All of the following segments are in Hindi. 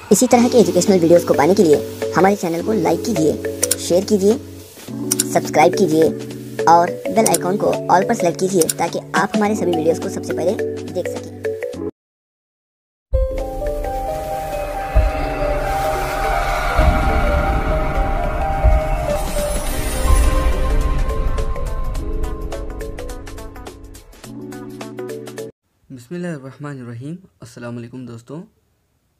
इसी तरह के एजुकेशनल वीडियोस को पाने के लिए हमारे चैनल को लाइक कीजिए, शेयर कीजिए, सब्सक्राइब कीजिए और बेल आइकॉन को ऑल पर सेलेक्ट कीजिए ताकि आप हमारे सभी वीडियोस को सबसे पहले देख सकें। बिस्मिल्लाहिर्रहमानिर्रहीम। अस्सलाम वालेकुम दोस्तों,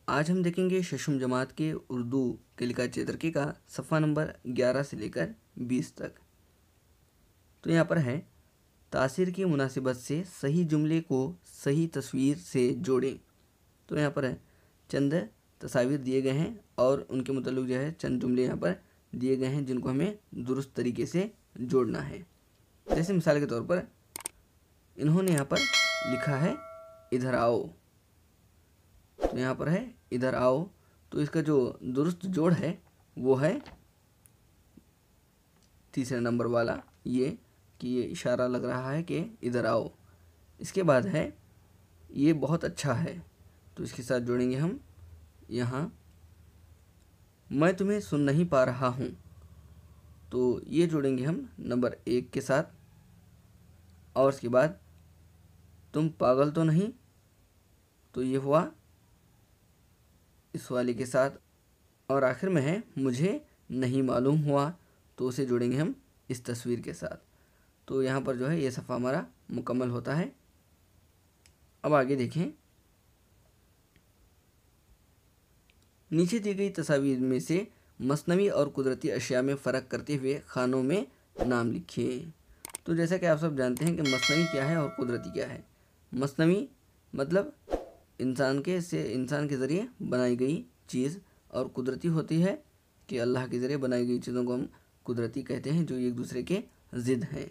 आज हम देखेंगे शशम जमात के उर्दू के लिखा चेतरके का सफ़ा नंबर 11 से लेकर 20 तक। तो यहाँ पर है, तासीर की मुनासिबत से सही जुमले को सही तस्वीर से जोड़ें। तो यहाँ पर है चंद तस्वीर दिए गए हैं और उनके मुताल्लिक़ जो है चंद जुमले यहाँ पर दिए गए हैं जिनको हमें दुरुस्त तरीके से जोड़ना है। जैसे मिसाल के तौर पर इन्होंने यहाँ पर लिखा है इधर आओ, तो यहाँ पर है इधर आओ, तो इसका जो दुरुस्त जोड़ है वो है तीसरे नंबर वाला, ये कि ये इशारा लग रहा है कि इधर आओ। इसके बाद है ये बहुत अच्छा है, तो इसके साथ जोड़ेंगे हम यहाँ मैं तुम्हें सुन नहीं पा रहा हूँ, तो ये जोड़ेंगे हम नंबर 1 के साथ। और उसके बाद तुम पागल तो नहीं, तो ये हुआ इस वाले के साथ। और आखिर में है मुझे नहीं मालूम हुआ, तो उसे जोड़ेंगे हम इस तस्वीर के साथ। तो यहाँ पर जो है ये सफ़ा हमारा मुकम्मल होता है। अब आगे देखें, नीचे दी गई तस्वीर में से मसनवी और कुदरती अशिया में फ़र्क करते हुए खानों में नाम लिखिए। तो जैसा कि आप सब जानते हैं कि मसनवी क्या है और कुदरती क्या है। मसनवी मतलब इंसान के ज़रिए बनाई गई चीज़, और कुदरती होती है कि अल्लाह के ज़रिए बनाई गई चीज़ों को हम कुदरती कहते हैं, जो एक दूसरे के ज़िद हैं।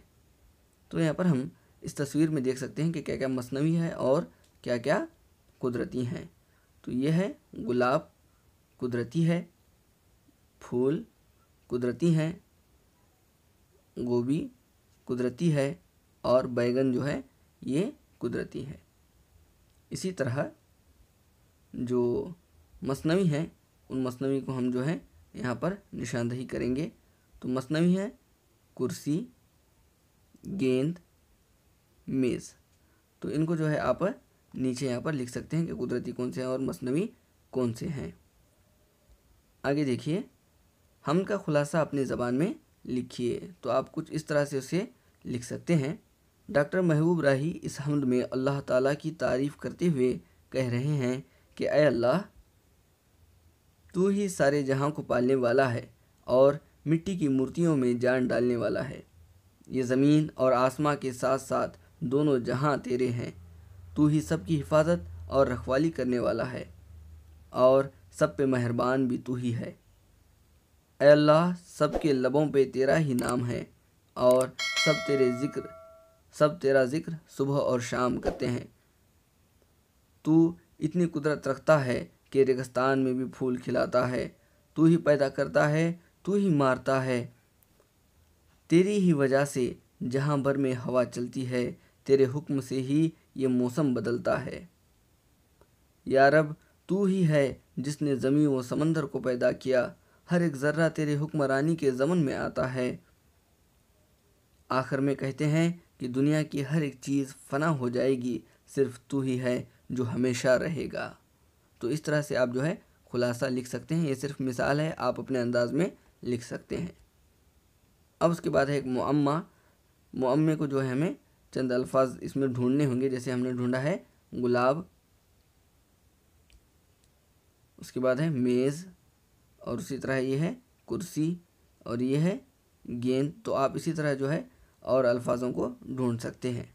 तो यहाँ पर हम इस तस्वीर में देख सकते हैं कि क्या क्या मसनवी है और क्या क्या कुदरती हैं। तो ये है गुलाब, कुदरती है, फूल कुदरती हैं, गोभी कुदरती है, और बैगन जो है ये कुदरती है। इसी तरह जो मसनवी हैं उन मसनवी को हम जो है यहाँ पर निशानदही करेंगे। तो मसनवी है कुर्सी, गेंद, मेज़। तो इनको जो है आप नीचे यहाँ पर लिख सकते हैं कि कुदरती कौन से हैं और मसनवी कौन से हैं। आगे देखिए, हमद का खुलासा अपनी ज़बान में लिखिए। तो आप कुछ इस तरह से उसे लिख सकते हैं। डॉक्टर महबूब राही इस हमद में अल्लाह ताला की तारीफ़ करते हुए कह रहे हैं कि ऐ अल्लाह, तू ही सारे जहां को पालने वाला है और मिट्टी की मूर्तियों में जान डालने वाला है। ये ज़मीन और आसमां के साथ साथ दोनों जहां तेरे हैं। तू ही सब की हिफाजत और रखवाली करने वाला है और सब पे मेहरबान भी तू ही है। ऐ अल्लाह, सब के लबों पे तेरा ही नाम है और सब तेरा ज़िक्र सुबह और शाम करते हैं। तू इतनी कुदरत रखता है कि रेगिस्तान में भी फूल खिलाता है। तू ही पैदा करता है, तू ही मारता है। तेरी ही वजह से जहाँ भर में हवा चलती है, तेरे हुक्म से ही ये मौसम बदलता है। या रब, तू ही है जिसने ज़मीन व समंदर को पैदा किया। हर एक ज़र्रा तेरे हुक्मरानी के ज़मन में आता है। आखिर में कहते हैं कि दुनिया की हर एक चीज़ फ़ना हो जाएगी, सिर्फ तू ही है जो हमेशा रहेगा। तो इस तरह से आप जो है खुलासा लिख सकते हैं। ये सिर्फ मिसाल है, आप अपने अंदाज में लिख सकते हैं। अब उसके बाद है एक मुअम्मा। मुअम्मे को जो है हमें चंद अल्फाज इसमें ढूंढने होंगे। जैसे हमने ढूंढा है गुलाब, उसके बाद है मेज़, और उसी तरह ये है कुर्सी, और ये है गेंद। तो आप इसी तरह जो है और अल्फाजों को ढूंढ सकते हैं।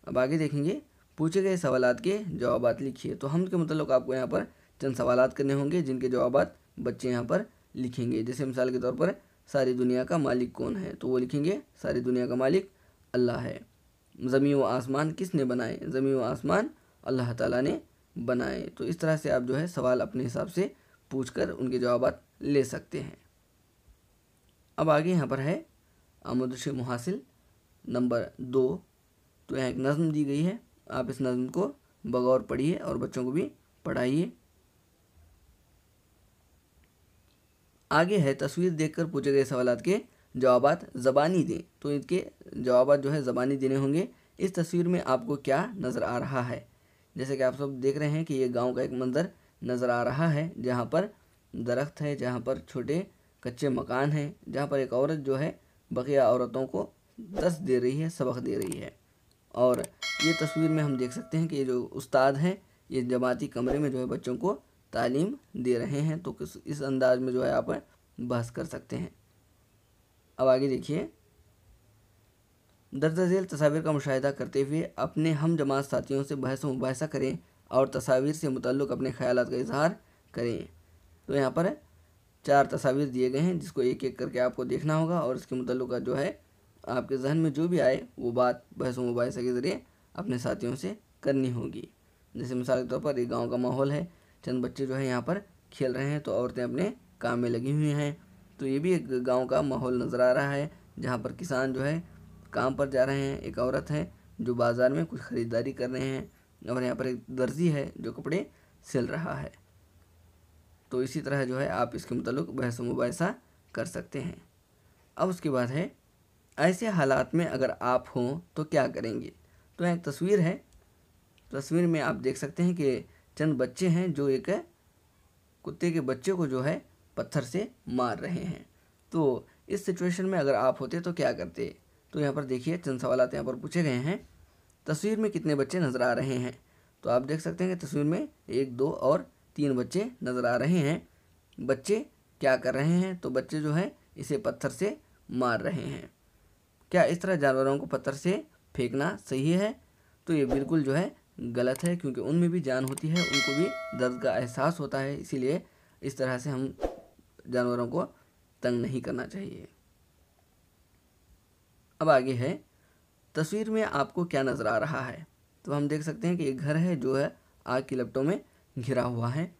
अब आगे देखेंगे, पूछे गए सवालात के जवाबात लिखिए। तो हम के मतलब आपको यहाँ पर चंद सवालात करने होंगे जिनके जवाबात बच्चे यहाँ पर लिखेंगे। जैसे मिसाल के तौर पर सारी दुनिया का मालिक कौन है, तो वो लिखेंगे सारी दुनिया का मालिक अल्लाह है। ज़मीन व आसमान किसने बनाए, ज़मीन व आसमान अल्लाह ताला ने बनाए। तो इस तरह से आप जो है सवाल अपने हिसाब से पूछकर उनके जवाबात ले सकते हैं। अब आगे यहाँ पर है आमोदश मुहासिल नंबर 2। तो यहाँ एक नज़्म दी गई है, आप इस नज़्म को बगौर पढ़िए और बच्चों को भी पढ़ाइए। आगे है तस्वीर देखकर पूछे गए सवालात के जवाबात ज़बानी दें। तो इनके जवाबात जो है ज़बानी देने होंगे। इस तस्वीर में आपको क्या नज़र आ रहा है? जैसे कि आप सब देख रहे हैं कि ये गांव का एक मंजर नज़र आ रहा है, जहां पर दरख्त है, जहां पर छोटे कच्चे मकान हैं, जहां पर एक औरत जो है बकिया औरतों को दर्स दे रही है, सबक दे रही है। और ये तस्वीर में हम देख सकते हैं कि ये जो उस्ताद हैं ये जमाती कमरे में जो है बच्चों को तालीम दे रहे हैं। तो इस अंदाज में जो है आप बहस कर सकते हैं। अब आगे देखिए, दर्ज झेल तस्वीर का मुशाहिदा करते हुए अपने हम जमात साथियों से बहस व मुबाहिसा करें और तस्वीर से मुतल्लिक़ अपने ख्यालात का इजहार करें। तो यहाँ पर 4 तस्वीर दिए गए हैं, जिसको एक एक करके आपको देखना होगा और इसके मुतल्लिक़ जो है आपके जहन में जो भी आए वो बात बहस व मुबाहिसा के ज़रिए अपने साथियों से करनी होगी। जैसे मिसाल के तौर पर एक गाँव का माहौल है, चंद बच्चे जो है यहाँ पर खेल रहे हैं, तो औरतें अपने काम में लगी हुई हैं। तो ये भी एक गांव का माहौल नज़र आ रहा है, जहाँ पर किसान जो है काम पर जा रहे हैं। एक औरत है जो बाज़ार में कुछ ख़रीदारी कर रहे हैं और यहाँ पर एक दर्जी है जो कपड़े सिल रहा है। तो इसी तरह जो है आप इसके मुताल्लिक़ बहस मुबाहिसा कर सकते हैं। अब उसके बाद है, ऐसे हालात में अगर आप हों तो क्या करेंगे? तो यहाँ एक तस्वीर है, तस्वीर में आप देख सकते हैं कि चंद बच्चे हैं जो एक कुत्ते के बच्चे को जो है पत्थर से मार रहे हैं। तो इस सिचुएशन में अगर आप होते तो क्या करते? तो यहाँ पर देखिए चंद सवाल यहाँ पर पूछे गए हैं। तस्वीर में कितने बच्चे नज़र आ रहे हैं? तो आप देख सकते हैं कि तस्वीर में 1, 2 और 3 बच्चे नज़र आ रहे हैं। बच्चे क्या कर रहे हैं? तो बच्चे जो है इसे पत्थर से मार रहे हैं। क्या इस तरह जानवरों को पत्थर से फेंकना सही है? तो ये बिल्कुल जो है गलत है, क्योंकि उनमें भी जान होती है, उनको भी दर्द का एहसास होता है। इसीलिए इस तरह से हम जानवरों को तंग नहीं करना चाहिए। अब आगे है, तस्वीर में आपको क्या नज़र आ रहा है? तो हम देख सकते हैं कि एक घर है जो है आग की लपटों में घिरा हुआ है।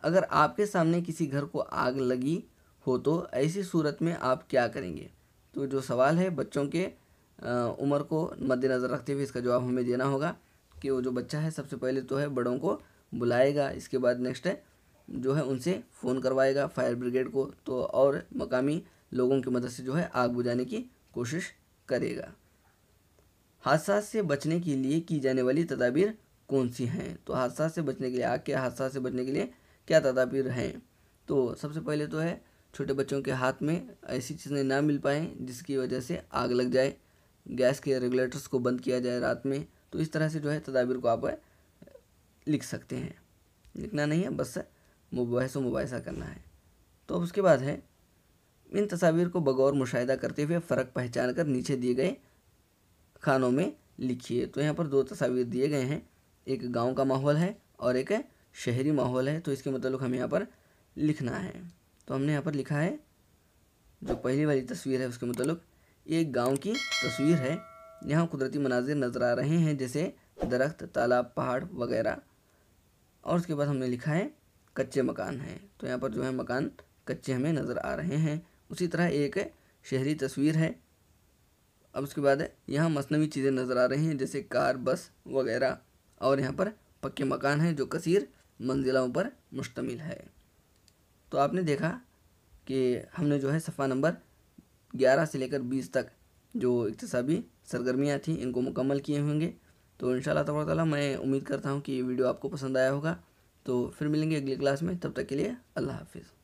अगर आपके सामने किसी घर को आग लगी हो तो ऐसी सूरत में आप क्या करेंगे? तो जो सवाल है बच्चों के उम्र को मद्देनज़र रखते हुए इसका जवाब हमें देना होगा कि वो जो बच्चा है सबसे पहले तो है बड़ों को बुलाएगा, इसके बाद नेक्स्ट है जो है उनसे फ़ोन करवाएगा फायर ब्रिगेड को, तो और मकामी लोगों की मदद से जो है आग बुझाने की कोशिश करेगा। हादसा से बचने के लिए की जाने वाली तदाबीर कौन सी हैं? तो हादसा से बचने के लिए, आग के हादसा से बचने के लिए क्या तदाबीर हैं? तो सबसे पहले तो है छोटे बच्चों के हाथ में ऐसी चीज़ें ना मिल पाएँ जिसकी वजह से आग लग जाए। गैस के रेगुलेटर्स को बंद किया जाए रात में। तो इस तरह से जो है तदाबीर को आप लिख सकते हैं। लिखना नहीं है, बस बहस व मुबाहिसा करना है। तो अब उसके बाद है, इन तस्वीर को बगौर मुशाहिदा करते हुए फ़र्क पहचान कर नीचे दिए गए खानों में लिखिए। तो यहाँ पर 2 तस्वीर दिए गए हैं, एक गांव का माहौल है और एक शहरी माहौल है। तो इसके मतलब हमें यहाँ पर लिखना है। तो हमने यहाँ पर लिखा है, जो पहली वाली तस्वीर है उसके मतलब एक गांव की तस्वीर है। यहाँ कुदरती मनाजिर नज़र आ रहे हैं, जैसे दरख्त, तालाब, पहाड़ वगैरह। और उसके बाद हमने लिखा है कच्चे मकान हैं। तो यहाँ पर जो है मकान कच्चे हमें नज़र आ रहे हैं। उसी तरह एक शहरी तस्वीर है। अब उसके बाद यहाँ मसनवी चीज़ें नज़र आ रही हैं, जैसे कार, बस वगैरह। और यहाँ पर पक्के मकान हैं जो कसीर मंजिलों पर मुश्तमिल है। तो आपने देखा कि हमने जो है सफ़ा नंबर 11 से लेकर 20 तक जो इक्तिसाबी सरगर्मियाँ थी इनको मुकम्मल किए होंगे। तो इंशाअल्लाह तबारक तआला मैं उम्मीद करता हूँ कि ये वीडियो आपको पसंद आया होगा। तो फिर मिलेंगे अगली क्लास में, तब तक के लिए अल्लाह हाफिज़।